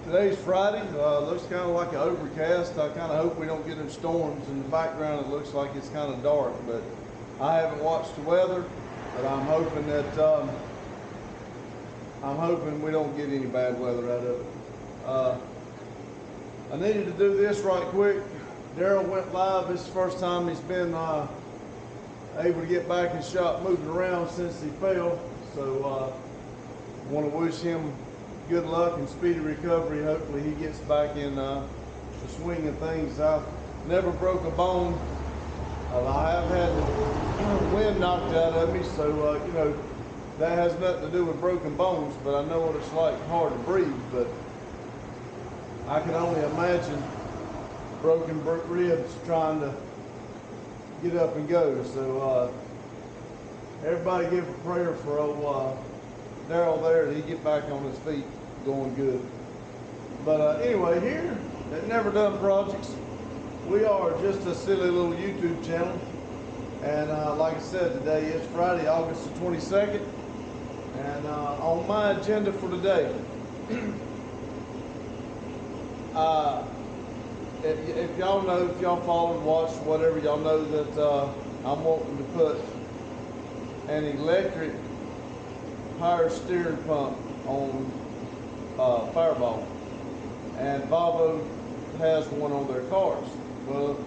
Today's Friday. Looks kind of like an overcast. I kind of hope we don't get any storms. In the background, it looks like it's kind of dark, but I haven't watched the weather. But I'm hoping that we don't get any bad weather out of it. I needed to do this right quick. Daryl went live. This is the first time he's been able to get back in shop moving around since he fell. So want to wish him good luck and speedy recovery. Hopefully he gets back in the swing of things. I've never broke a bone. I have had the wind knocked out of me, so you know, that has nothing to do with broken bones, but I know what it's like, hard to breathe. But I can only imagine broken ribs trying to get up and go. So everybody give a prayer for old Daryl there, that he get back on his feet going good. But anyway, here at Never Done Projects, we are just a silly little YouTube channel. And like I said, today is Friday, August the 22nd. And on my agenda for today, if y'all know, if y'all follow and watch whatever, y'all know that I'm wanting to put an electric power steering pump on Fireball, and Volvo has one on their cars. Well,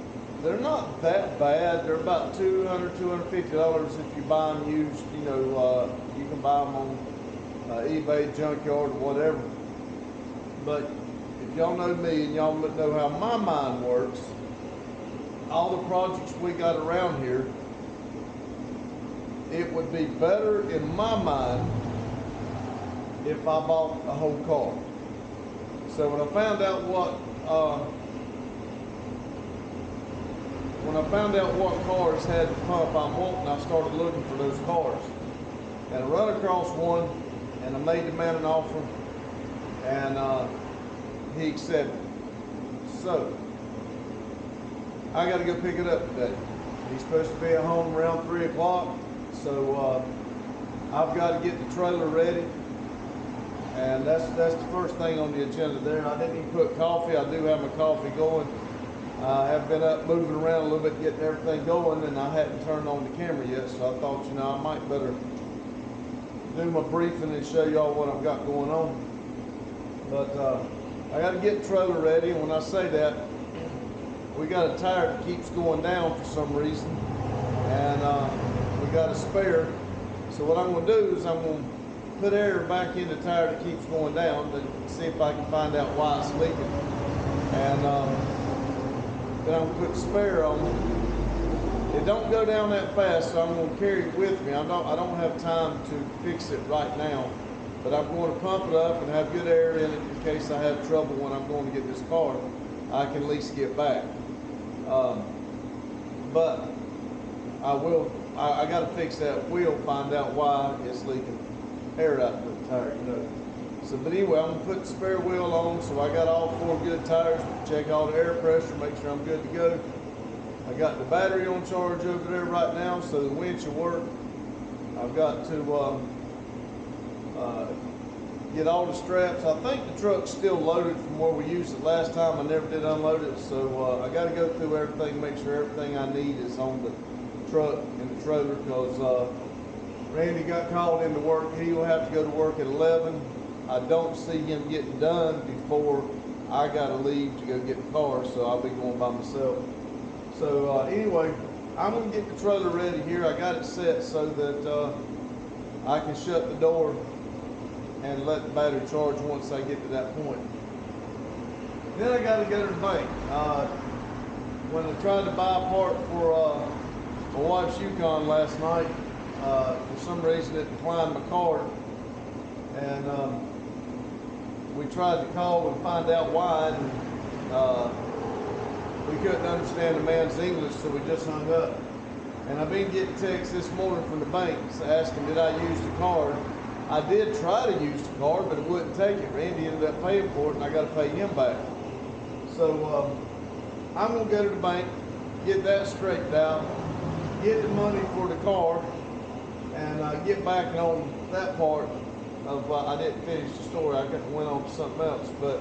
they're not that bad. They're about $200, $250 if you buy them used. You know, you can buy them on eBay, junkyard, or whatever. But if y'all know me and y'all know how my mind works, all the projects we got around here, it would be better in my mind if I bought a whole car. So when I found out what cars had the pump I'm wanting, I started looking for those cars. And I run across one, and I made the man an offer, and he accepted. So I got to go pick it up today. He's supposed to be at home around 3 o'clock. So I've got to get the trailer ready, and that's the first thing on the agenda there. I didn't even put coffee. I do have my coffee going. I have been up moving around a little bit, getting everything going, and I hadn't turned on the camera yet, so I thought, you know, I might better do my briefing and show y'all what I've got going on. But I got to get the trailer ready, and when I say that, we got a tire that keeps going down for some reason, and we got a spare. So what I'm going to do is I'm going to put air back in the tire that keeps going down and see if I can find out why it's leaking. And then I'm going to put the spare on. It don't go down that fast, so I'm going to carry it with me. I don't have time to fix it right now, but I'm going to pump it up and have good air in it in case I have trouble when I'm going to get this car. I can at least get back. But I got to fix that wheel, find out why it's leaking air out of the tire, you know. So, but anyway, I'm gonna put the spare wheel on, so I got all 4 good tires, check all the air pressure, make sure I'm good to go. I got the battery on charge over there right now, so the winch will work. I've got to get all the straps. I think the truck's still loaded from where we used it last time. I never did unload it, so I got to go through everything, make sure everything I need is on the truck and the trailer, because Randy got called into work. He will have to go to work at 11. I don't see him getting done before I got to leave to go get the car, so I'll be going by myself. So anyway, I'm going to get the trailer ready here. I got it set so that I can shut the door and let the battery charge once I get to that point. Then I got to go to the bank. When I tried to buy a part for my wife's Yukon last night, for some reason it declined my card, and we tried to call and find out why, and we couldn't understand the man's English, so we just hung up. And I've been getting texts this morning from the bank asking did I use the card. I did try to use the card, but it wouldn't take it. Randy ended up paying for it, and I got to pay him back. So I'm going to go to the bank, get that straightened out, get the money for the car, and get back on that part of I didn't finish the story. I went on to something else, but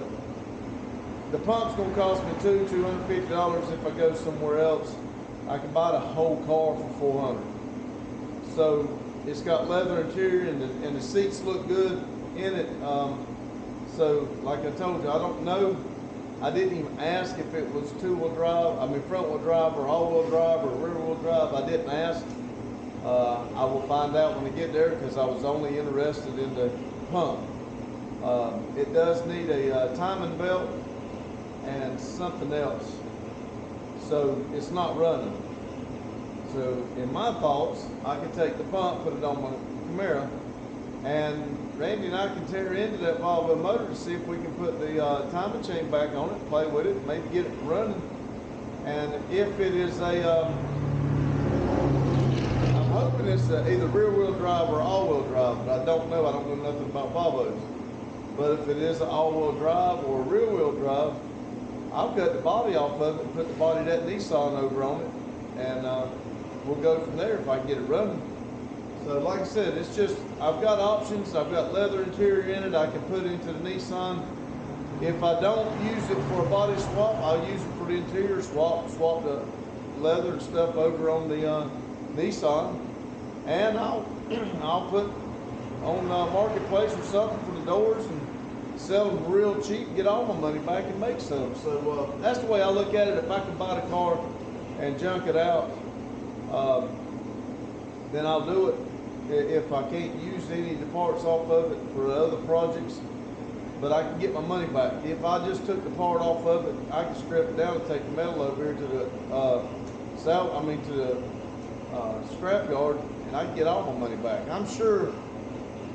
the pump's gonna cost me $250 if I go somewhere else. I can buy the whole car for $400. So it's got leather interior and the seats look good in it. So like I told you, I don't know. I didn't even ask if it was front wheel drive or all wheel drive or rear wheel drive. I didn't ask. I will find out when I get there because I was only interested in the pump. It does need a timing belt and something else. So it's not running. So in my thoughts, I could take the pump, put it on my Camaro, and Randy and I can tear into that Volvo motor to see if we can put the timing chain back on it, play with it, maybe get it running. And if it is I'm hoping it's either rear wheel drive or all wheel drive, but I don't know. I don't know nothing about Volvos. But if it is an all wheel drive or a rear wheel drive, I'll cut the body off of it and put the body of that Nissan over on it, and we'll go from there if I can get it running. So like I said, it's just, I've got options. I've got leather interior in it I can put into the Nissan. If I don't use it for a body swap, I'll use it for the interior swap the leather and stuff over on the Nissan. And I'll put on Marketplace or something for the doors and sell them real cheap, get all my money back and make some. So that's the way I look at it. If I can buy the car and junk it out, then I'll do it. If I can't use any of the parts off of it for other projects, but I can get my money back. If I just took the part off of it, I can strip it down and take the metal over here to the scrap yard, and I can get all my money back. I'm sure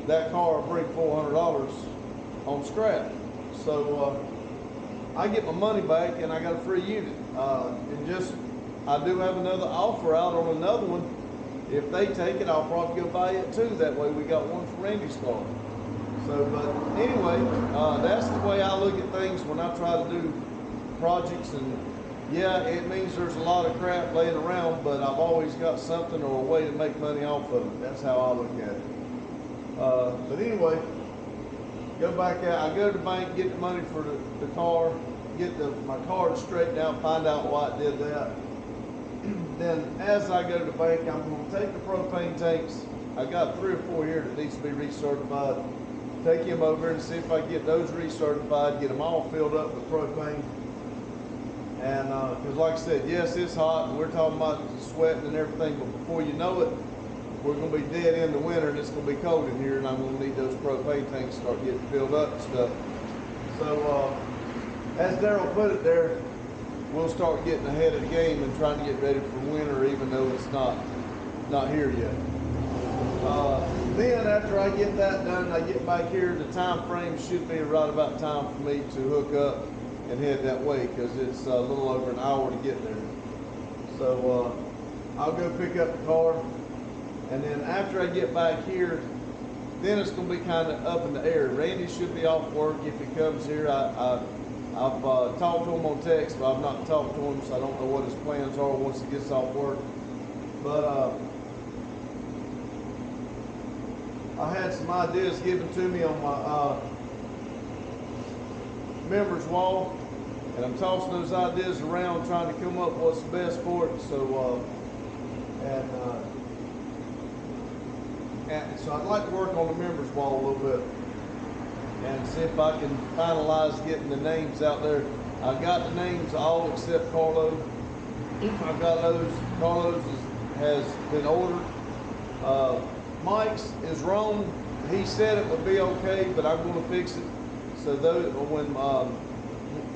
that car will bring $400 on scrap. So I get my money back and I got a free unit. I do have another offer out on another one. If they take it, I'll probably go buy it too. That way we got one for Randy's car. So, but anyway, that's the way I look at things when I try to do projects. And yeah, it means there's a lot of crap laying around, but I've always got something or a way to make money off of it. That's how I look at it. But anyway, go back out. I go to the bank, get the money for the car, get my card straightened out, find out why it did that. Then as I go to the bank, I'm going to take the propane tanks. I got 3 or 4 here that needs to be recertified. Take them over and see if I can get those recertified, get them all filled up with propane. And because like I said, yes, it's hot and we're talking about sweating and everything, but before you know it, we're going to be dead in the winter and it's going to be cold in here, and I'm going to need those propane tanks to start getting filled up and stuff. So as Daryl put it there, we'll start getting ahead of the game and trying to get ready for winter, even though it's not here yet. Then after I get that done, I get back here, the time frame should be right about time for me to hook up and head that way, because it's a little over an hour to get there. So I'll go pick up the car, and then after I get back here, then it's going to be kind of up in the air. Randy should be off work if he comes here. I've talked to him on text, but I've not talked to him, so I don't know what his plans are once he gets off work. But I had some ideas given to me on my members wall, and I'm tossing those ideas around, trying to come up with what's the best for it. So, and so I'd like to work on the members wall a little bit and see if I can finalize getting the names out there. I've got the names all except Carlo. I've got those. Carlos has been ordered. Mike's is wrong. He said it would be okay, but I'm going to fix it. So when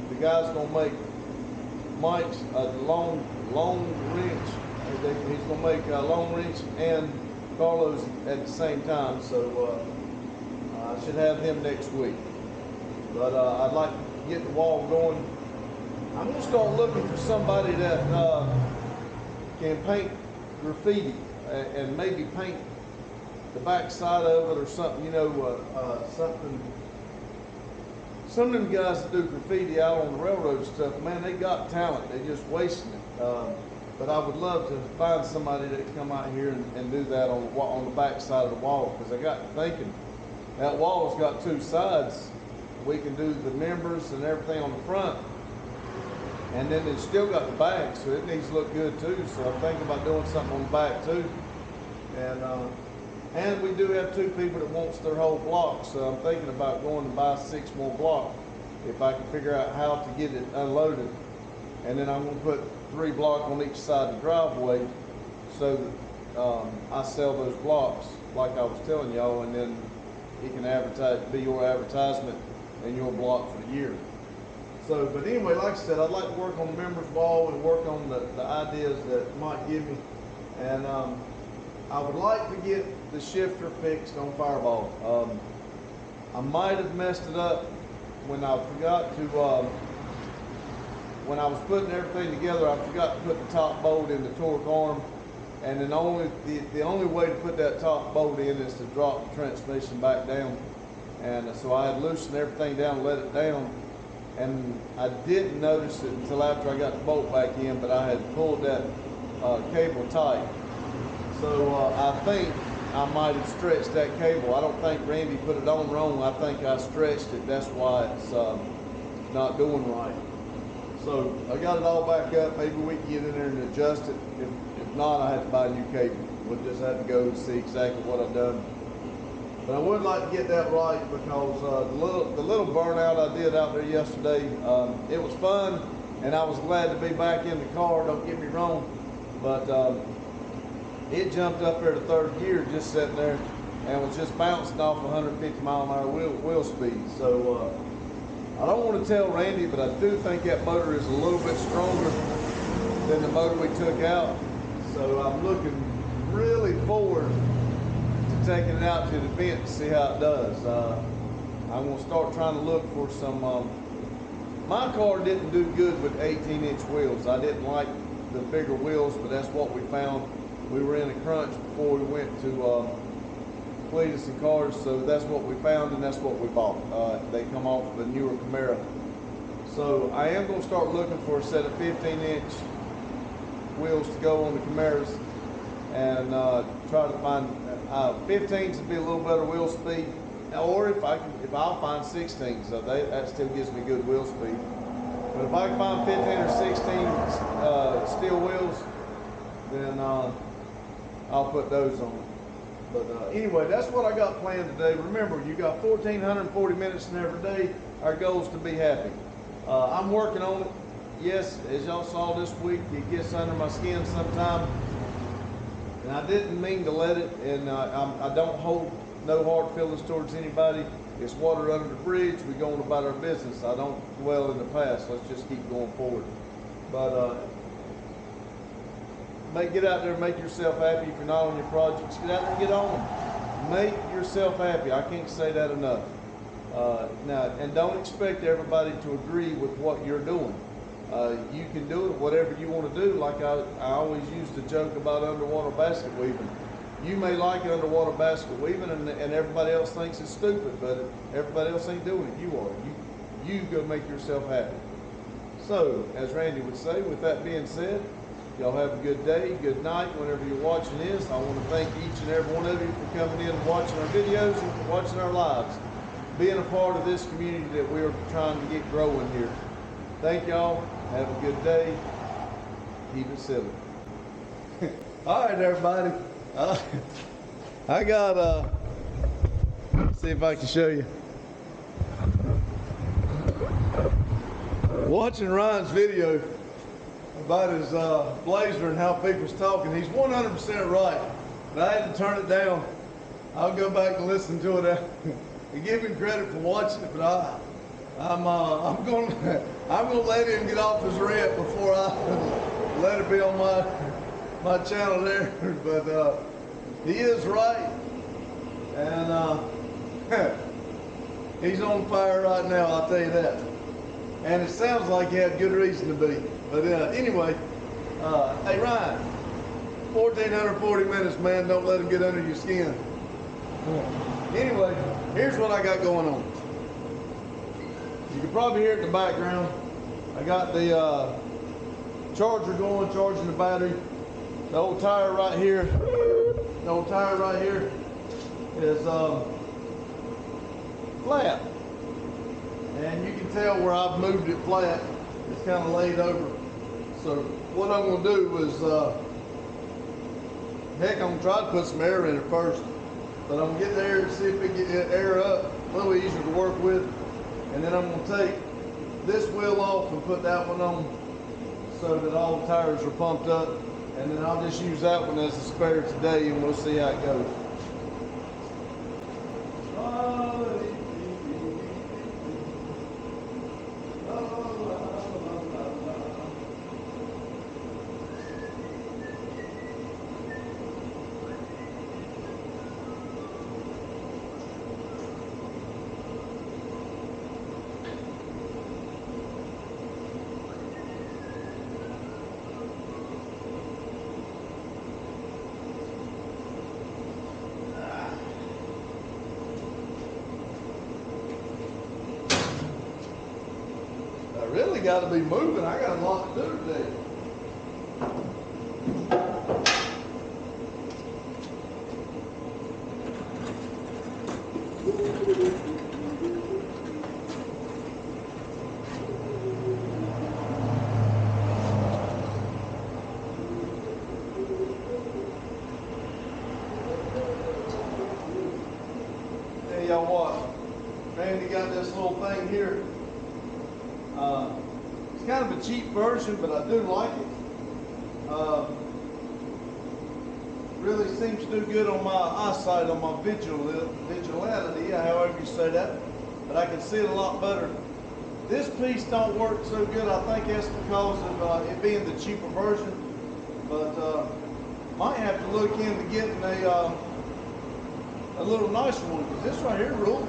the guy's going to make Mike's a long wrench, he's going to make a long wrench and Carlos at the same time. So I should have him next week. But I'd like to get the wall going. I'm going to start looking for somebody that can paint graffiti and maybe paint the back side of it or something, you know, something. Some of them guys that do graffiti out on the railroad stuff, man, they got talent. They're just wasting it. But I would love to find somebody that can come out here and do that on the back side of the wall, because I got thinking, that wall's got two sides. We can do the members and everything on the front, and then it's still got the back, so it needs to look good too. So I'm thinking about doing something on the back too. And we do have two people that wants their whole block, so I'm thinking about going to buy 6 more blocks if I can figure out how to get it unloaded. And then I'm going to put 3 blocks on each side of the driveway so that I sell those blocks like I was telling y'all, and then it can advertise, be your advertisement and your block for the year. So, but anyway, like I said, I'd like to work on the members wall and work on the ideas that Mike give me. And I would like to get the shifter fixed on Fireball. I might have messed it up when I forgot to, when I was putting everything together, I forgot to put the top bolt in the torque arm. And then the only way to put that top bolt in is to drop the transmission back down. And so I had loosened everything down and let it down. And I didn't notice it until after I got the bolt back in, but I had pulled that cable tight. So I think I might have stretched that cable. I don't think Randy put it on wrong. I think I stretched it. That's why it's not doing right. So I got it all back up. Maybe we can get in there and adjust it. If not, I have to buy a new cable. We'll just have to go and see exactly what I've done. But I would like to get that right, because the little burnout I did out there yesterday, it was fun, and I was glad to be back in the car, don't get me wrong. But it jumped up there to 3rd gear just sitting there and was just bouncing off 150 mile an hour wheel speed. So I don't want to tell Randy, but I do think that motor is a little bit stronger than the motor we took out. So I'm looking really forward to taking it out to the event to see how it does. I'm going to start trying to look for some, my car didn't do good with 18-inch wheels. I didn't like the bigger wheels, but that's what we found. We were in a crunch before we went to Cletus and Cars, so that's what we found and that's what we bought. They come off the newer Camaro. So I am going to start looking for a set of 15-inch wheels to go on the Camaros, and try to find 15s would be a little better wheel speed, or if I'll find 16s, that still gives me good wheel speed. But if I can find 15 or 16 steel wheels, then I'll put those on. But anyway, that's what I got planned today. Remember, you got 1,440 minutes in every day. Our goal is to be happy. I'm working on it. Yes, as y'all saw this week, it gets under my skin sometime. And I didn't mean to let it, and I don't hold no hard feelings towards anybody. It's water under the bridge. We go on about our business. I don't dwell in the past. Let's just keep going forward. But get out there and make yourself happy. If you're not on your projects, get out there and get on them. Make yourself happy. I can't say that enough. Now, and don't expect everybody to agree with what you're doing. You can do it whatever you want to do. Like I always used to joke about underwater basket weaving. You may like underwater basket weaving, and everybody else thinks it's stupid, but everybody else ain't doing it. You are. You go make yourself happy. So, as Randy would say, with that being said, y'all have a good day, good night, whenever you're watching this. I want to thank each and every one of you for coming in and watching our videos and for watching our lives, being a part of this community that we're trying to get growing here. Thank y'all. Have a good day. Keep it civil. All right, everybody. I got, see if I can show you. Watching Ryan's video about his Blazer and how people's talking, he's 100% right. But I had to turn it down. I'll go back and listen to it and give him credit for watching it, but I'm gonna let him get off his rant before I let it be on my channel there. But he is right, and he's on fire right now. I'll tell you that. And it sounds like he had good reason to be. But anyway, hey Ryan, 1,440 minutes, man. Don't let him get under your skin. Anyway, here's what I got going on. You can probably hear it in the background. I got the charger going, charging the battery. The old tire right here. The old tire right here is flat. And you can tell where I've moved it flat. It's kind of laid over. So what I'm going to do is, heck, I'm going to try to put some air in it first. But I'm going to get the air to see if we can get air up, a little easier to work with. And then I'm going to take this wheel off and put that one on so that all the tires are pumped up. And then I'll just use that one as a spare today, and we'll see how it goes. Really got to be moving. I got a lot to do today. Hey, y'all what? Randy got this little thing here. It's kind of a cheap version, but I do like it. Really seems to do good on my eyesight, on my visuality, however you say that. But I can see it a lot better. This piece don't work so good. I think that's because of it being the cheaper version. But might have to look into getting a little nicer one, because this right here rules.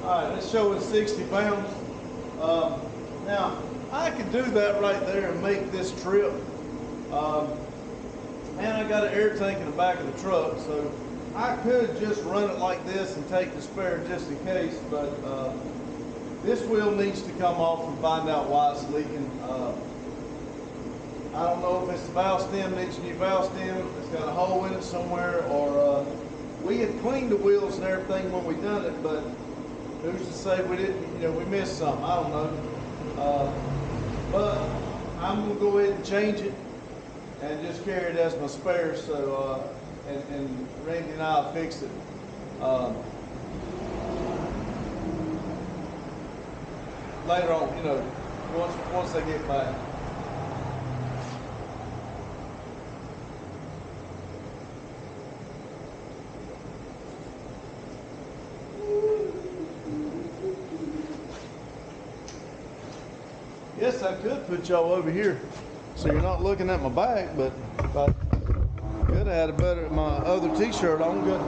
All right, let's show it 60 pounds. Now, I could do that right there and make this trip. And I got an air tank in the back of the truck, so I could just run it like this and take the spare just in case, but this wheel needs to come off and find out why it's leaking. I don't know if it's the valve stem, needs a new valve stem, it's got a hole in it somewhere, or we had cleaned the wheels and everything when we done it, but who's to say we didn't, we missed something, I don't know. But I'm gonna go ahead and change it and just carry it as my spare, so, and Randy and I'll fix it. Later on, once they get back. Yes, I could put y'all over here so you're not looking at my back, but if I could have had my other t-shirt on, good.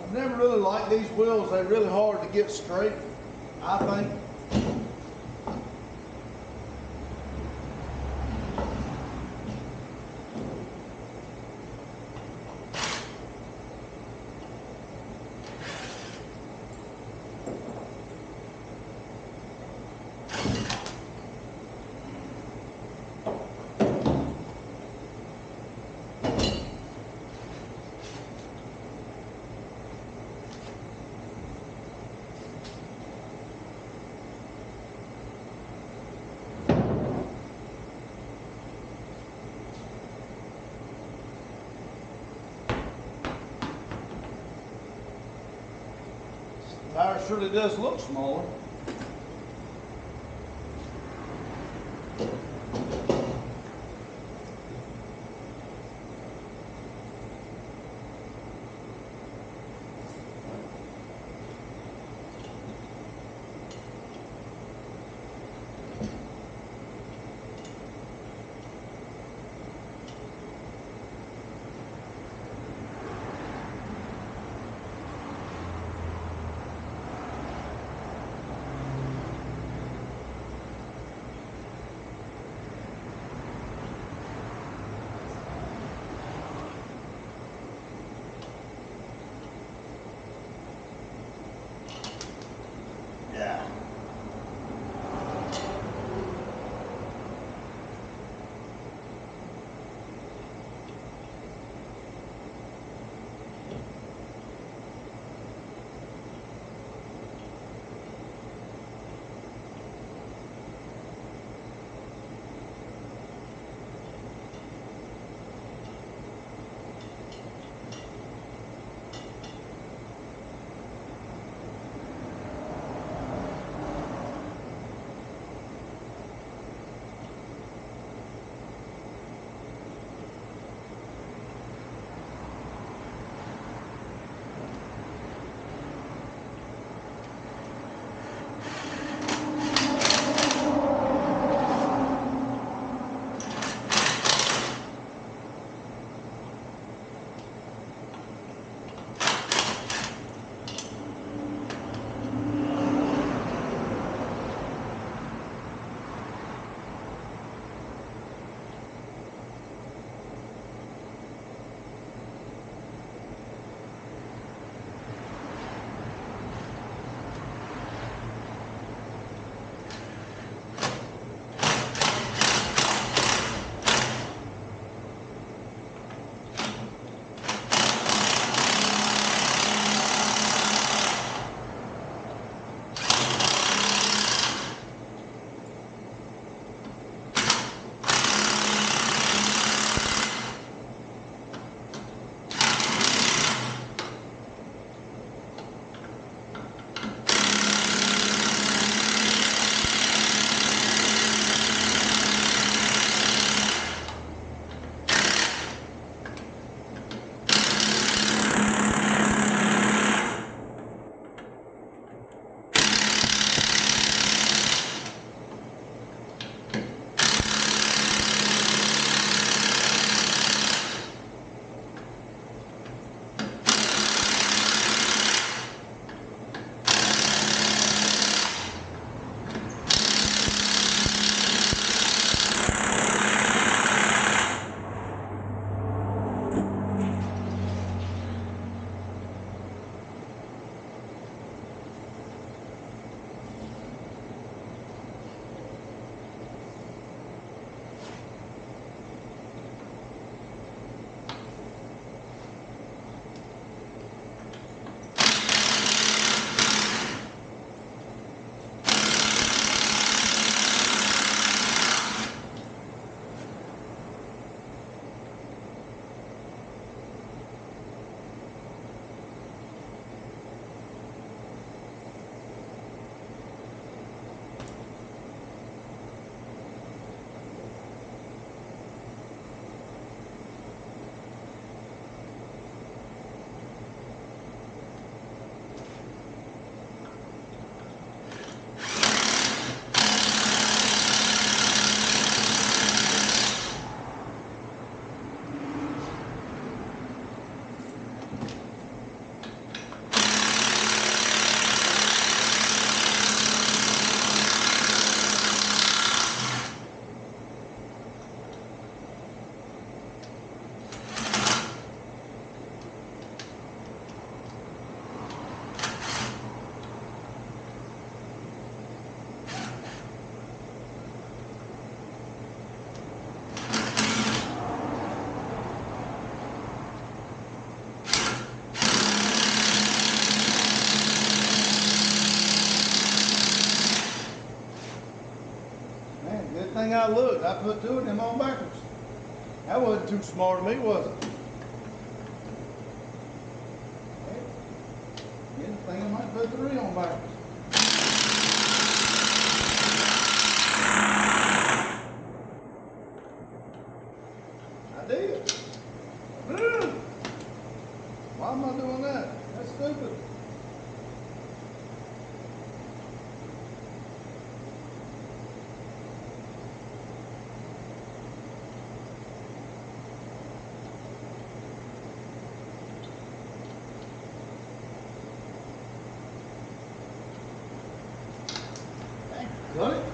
I've never really liked these wheels. They're really hard to get straight, I think. The tire surely does look smaller. thing I looked, I put two of them on backwards. That wasn't too smart of me, was it? Didn't think I might put three on backwards. I did. Why am I doing that? That's stupid. Got it?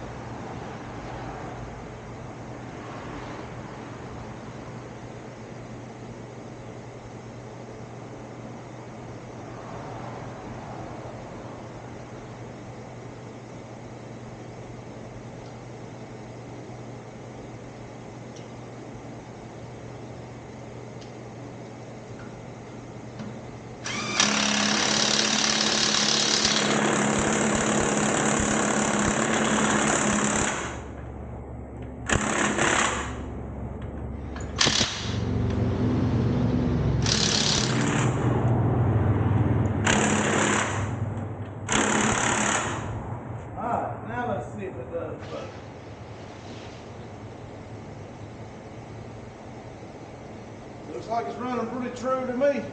Now let's see if it does. Looks like it's running pretty true to me.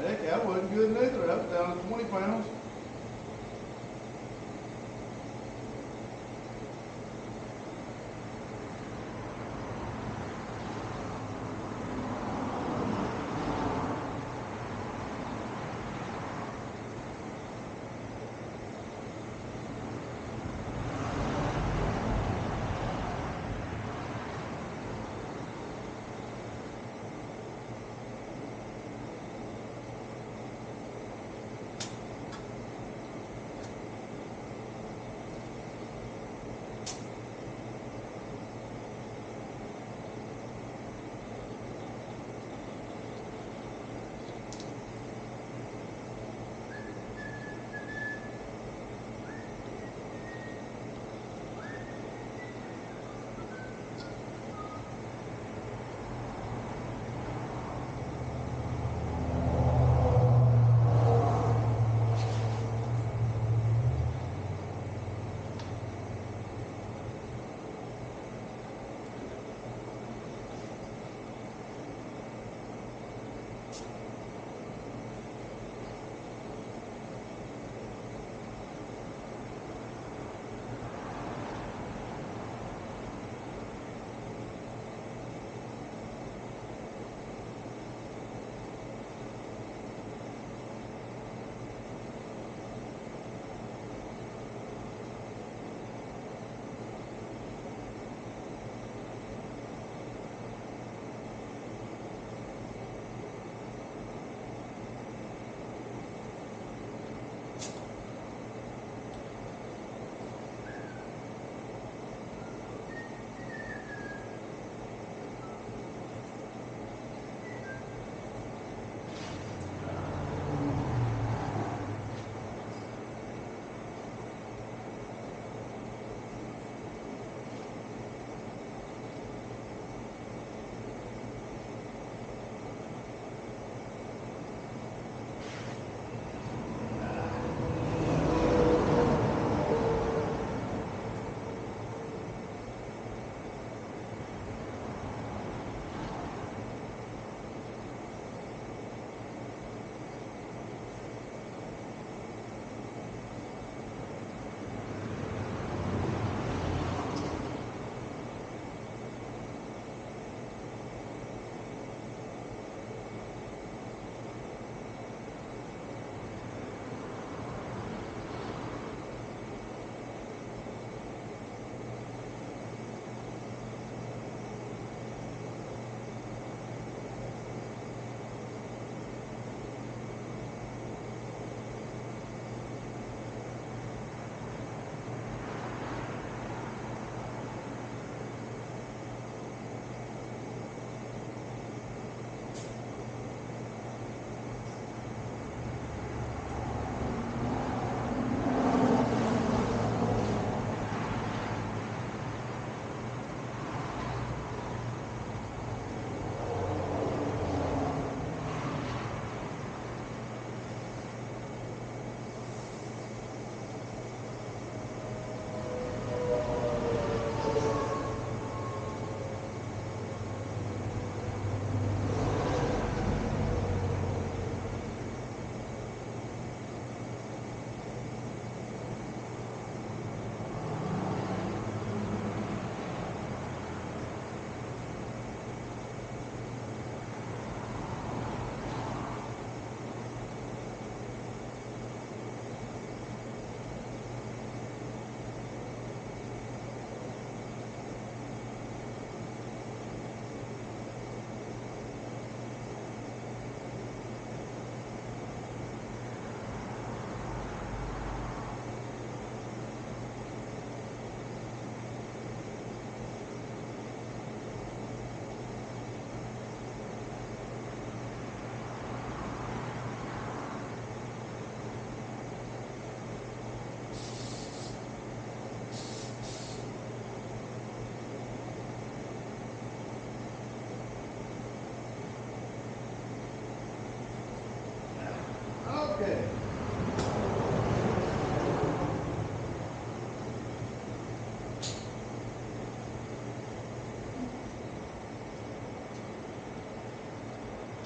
Heck, that wasn't good neither. That was down to 20 pounds.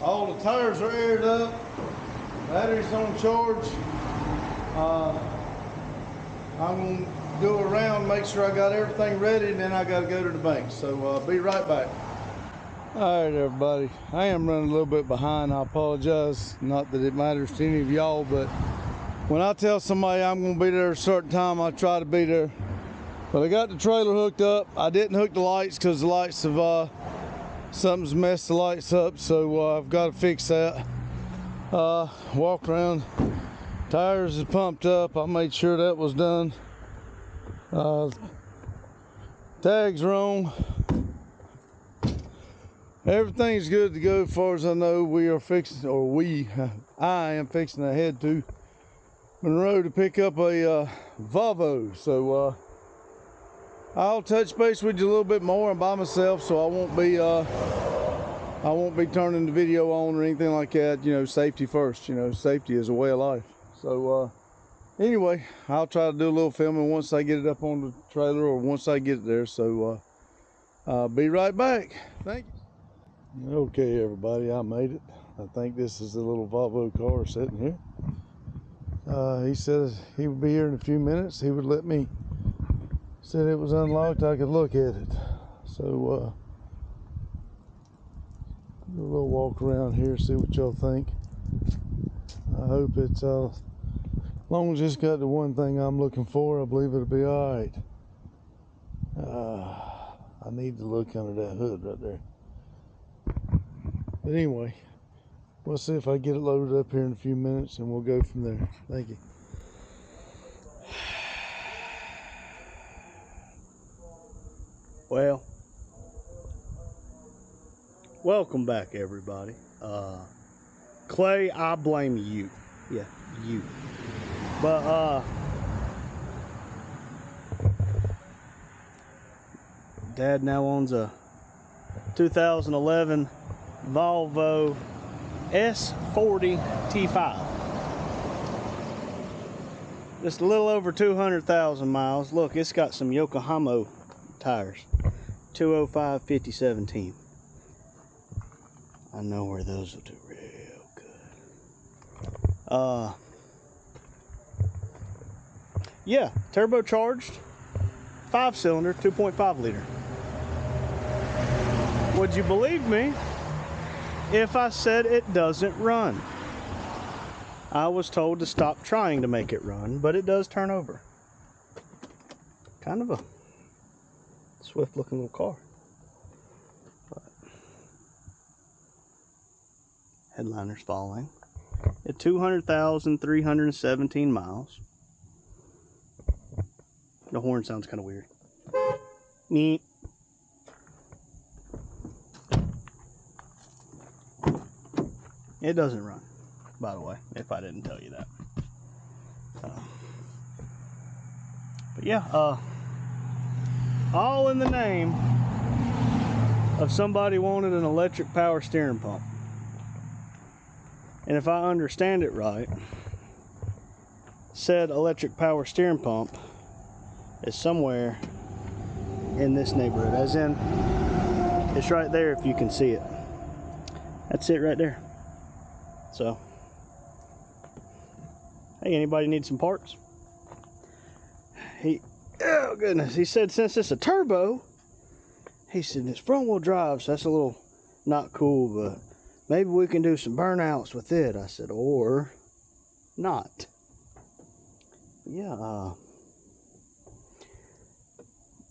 All the tires are aired up. Battery's on charge. I'm gonna go around, make sure I got everything ready, and then I gotta go to the bank. So be right back. All right, everybody. I am running a little bit behind. I apologize. Not that it matters to any of y'all, but when I tell somebody I'm gonna be there at a certain time, I try to be there. But I got the trailer hooked up. I didn't hook the lights because the lights have, something's messed the lights up. So I've got to fix that. Walk around. Tires is pumped up. I made sure that was done. Tags are on. Everything's good to go as far as I know. We are fixing, or I am fixing to head to Monroe to pick up a Volvo. So I'll touch base with you a little bit more. I'm by myself, so I won't be turning the video on or anything like that. You know, safety first. You know, safety is a way of life. So anyway, I'll try to do a little filming once I get it up on the trailer or once I get it there. So I'll be right back. Thank you. Okay, everybody, I made it. I think this is the little Volvo car sitting here. He said he would be here in a few minutes. He would let me, said it was unlocked, I could look at it. So do a little walk around here, see what y'all think. I hope it's as long as it's got the one thing I'm looking for, I believe it'll be all right. I need to look under that hood right there. But anyway, we'll see if I get it loaded up here in a few minutes, and we'll go from there. Thank you. Well, welcome back, everybody. Clay, I blame you. Yeah, you. But Dad now owns a 2011 Volvo S40 T5. Just a little over 200,000 miles. Look, it's got some Yokohama tires. 205 5017. I know where those will do real good. Yeah, turbocharged, 5-cylinder, 2.5 liter. Would you believe me if I said it doesn't run? I was told to stop trying to make it run, but it does turn over. Kind of a swift looking little car. But headliner's falling at 200,317 miles. The horn sounds kind of weird. Neat. It doesn't run, by the way, if I didn't tell you that. But yeah, all in the name of somebody wanted an electric power steering pump. And if I understand it right, said electric power steering pump is somewhere in this neighborhood, as in it's right there if you can see it. That's it right there. So, hey, anybody need some parts? Oh goodness, he said since it's a turbo, he said it's front wheel drive, so that's a little not cool, but maybe we can do some burnouts with it. I said, or not. Yeah,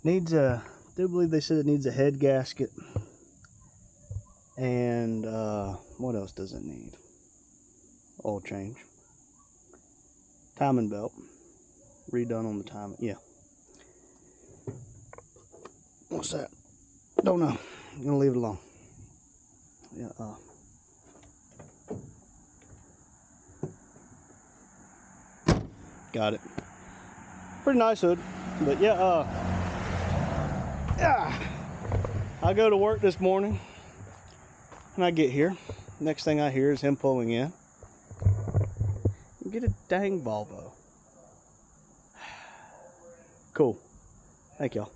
needs a, I do believe they said it needs a head gasket. And what else does it need? Oil change. Timing belt. Redone on the timing. Yeah. What's that? Don't know. I'm gonna leave it alone. Yeah. Got it. Pretty nice hood, but yeah. I go to work this morning, and I get here. Next thing I hear is him pulling in. Get a dang Volvo. Cool. Thank y'all.